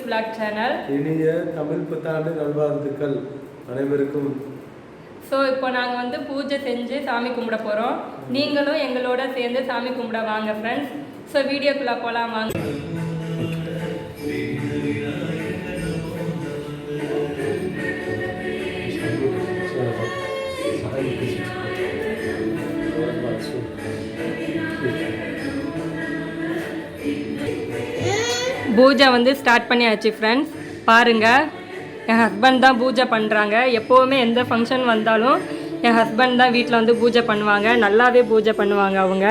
vlog channel. இனிய தமிழ் புத்தாண்டு நல்வாழ்த்துக்கள் அனைவருக்கும். ஸோ இப்போ நாங்கள் வந்து பூஜை செஞ்சு சாமி கும்பிட போகிறோம். நீங்களும் எங்களோட சேர்ந்து சாமி கும்பிட வாங்க ஃப்ரெண்ட்ஸ். ஸோ வீடியோக்குள்ளே போகலாம் வாங்க. பூஜை வந்து ஸ்டார்ட் பண்ணியாச்சு ஃப்ரெண்ட்ஸ். பாருங்கள், என் ஹஸ்பண்ட் தான் பூஜை பண்ணுறாங்க. எப்போவுமே எந்த ஃபங்க்ஷன் வந்தாலும் என் ஹஸ்பண்ட் தான் வீட்டில் வந்து பூஜை பண்ணுவாங்க. நல்லாவே பூஜை பண்ணுவாங்க அவங்க.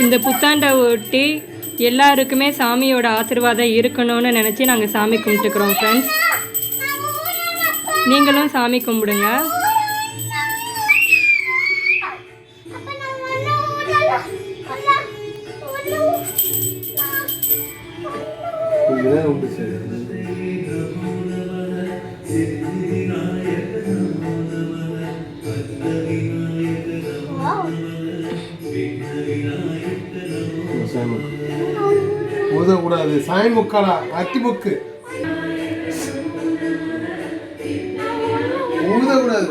இந்த புத்தாண்டை ஒட்டி எல்லாருக்குமே சாமியோட ஆசீர்வாதம் இருக்கணும்னு நினச்சி நாங்கள் சாமி கும்பிட்டுக்கிறோம் ஃப்ரெண்ட்ஸ். நீங்களும் சாமி கும்பிடுங்க. ஊதக்கூடாது. சாய் முக்காடா, அத்தி முக்கு ஊதக்கூடாது.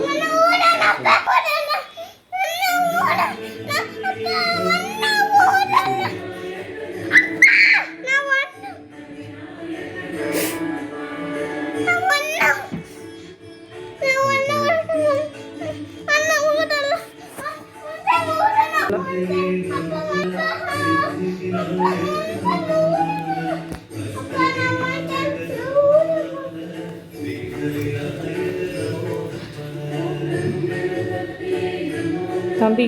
தம்பி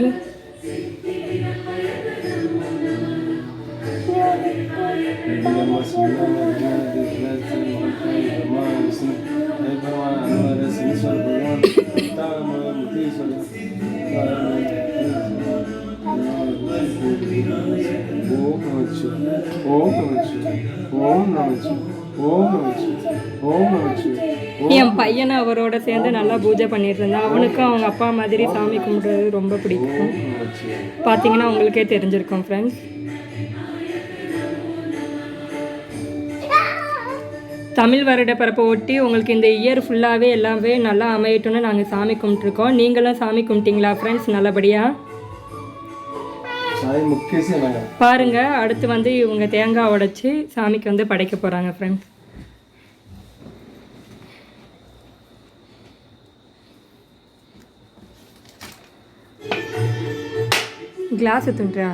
என் பையனை அவரோட சேர்ந்து நல்லா பூஜை பண்ணிட்டு இருந்தான். அவனுக்கும் அவங்க அப்பா மாதிரி சாமி கும்பிடுறது ரொம்ப பிடிக்கும். பார்த்தீங்கன்னா உங்களுக்கே தெரிஞ்சிருக்கும் ஃப்ரெண்ட்ஸ். தமிழ் வருட பிறப்பை ஒட்டி உங்களுக்கு இந்த இயர் ஃபுல்லாகவே எல்லாமே நல்லா அமையட்டும்னு நாங்கள் சாமி கும்பிட்ருக்கோம். நீங்களும் சாமி கும்பிட்டீங்களா ஃப்ரெண்ட்ஸ் நல்லபடியாக? சாய் முக்கேசி எனக்கு பாருங்க அடுத்து வந்து இவங்க தேங்காய் உடைச்சி சாமிக்கு வந்து படைக்க போகிறாங்க ஃப்ரெண்ட்ஸ். கிளாஸ் துண்டுறா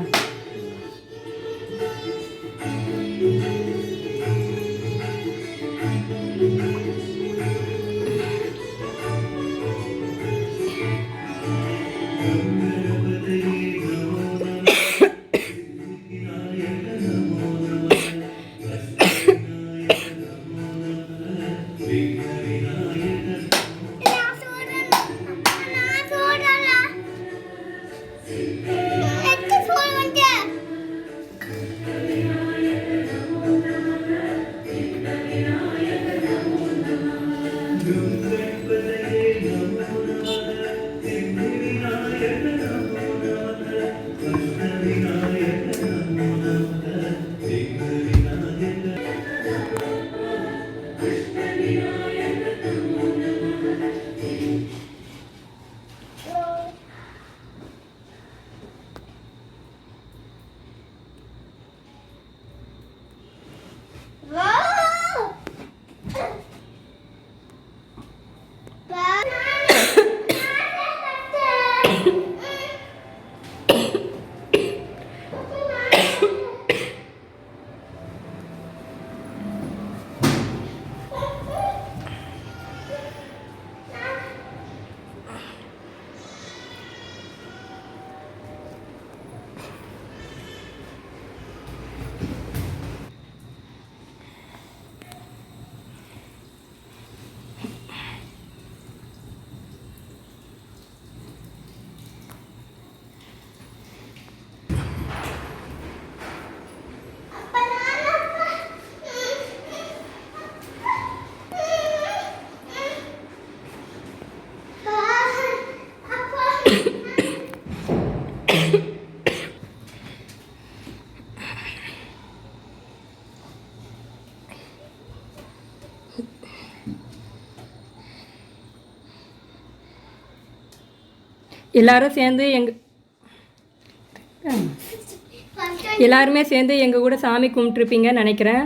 எல்லாருமே சேர்ந்து எங்கள் கூட சாமி கும்பிட்ருப்பீங்கன்னு நினைக்கிறேன்.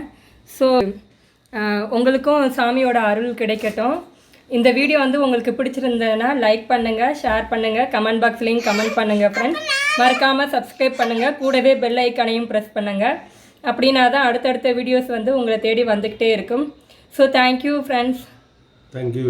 ஸோ உங்களுக்கும் சாமியோட அருள் கிடைக்கட்டும். இந்த வீடியோ வந்து உங்களுக்கு பிடிச்சிருந்ததுன்னா லைக் பண்ணுங்கள், ஷேர் பண்ணுங்கள், கமெண்ட் பாக்ஸ்லேயும் கமெண்ட் பண்ணுங்கள் ஃப்ரெண்ட்ஸ். மறக்காமல் சப்ஸ்கிரைப் பண்ணுங்கள், கூடவே பெல் ஐக்கானையும் ப்ரெஸ் பண்ணுங்கள். அப்படின்னா தான் அடுத்தடுத்த வீடியோஸ் வந்து உங்களை தேடி வந்துக்கிட்டே இருக்கும். So thank you friends. தேங்க்யூ.